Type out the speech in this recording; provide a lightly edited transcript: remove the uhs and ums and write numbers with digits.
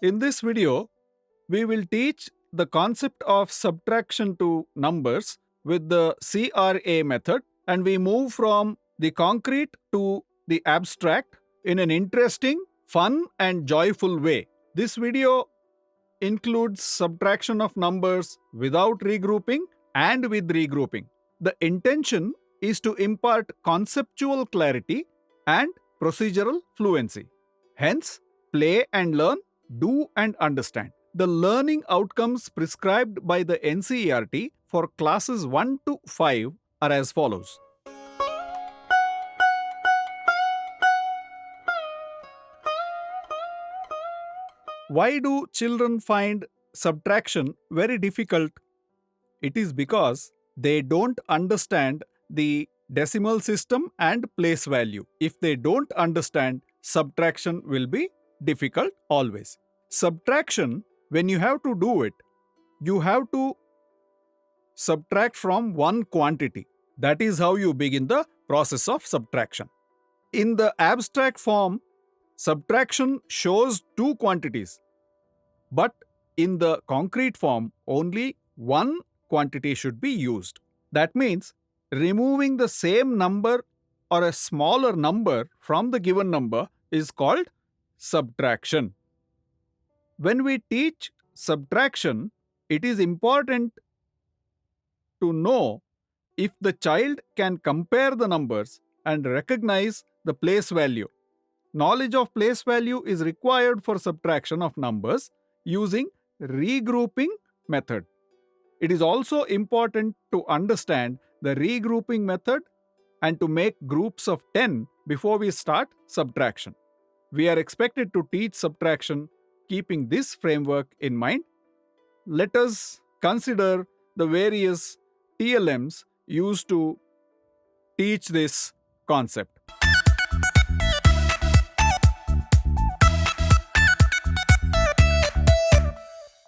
In this video, we will teach the concept of subtraction to numbers with the CRA method, and we move from the concrete to the abstract in an interesting, fun, and joyful way. This video includes subtraction of numbers without regrouping and with regrouping. The intention is to impart conceptual clarity and procedural fluency. Hence, play and learn, do and understand. The learning outcomes prescribed by the NCERT for classes 1 to 5 are as follows. Why do children find subtraction very difficult? It is because they don't understand the decimal system and place value. If they don't understand, subtraction will be difficult always. Subtraction, when you have to do it, you have to subtract from one quantity. That is how you begin the process of subtraction. In the abstract form, subtraction shows two quantities, but in the concrete form, only one quantity should be used. That means removing the same number or a smaller number from the given number is called subtraction. When we teach subtraction, it is important to know if the child can compare the numbers and recognize the place value. Knowledge of place value is required for subtraction of numbers using regrouping method. It is also important to understand the regrouping method and to make groups of 10 before we start subtraction. We are expected to teach subtraction keeping this framework in mind. Let us consider the various TLMs used to teach this concept.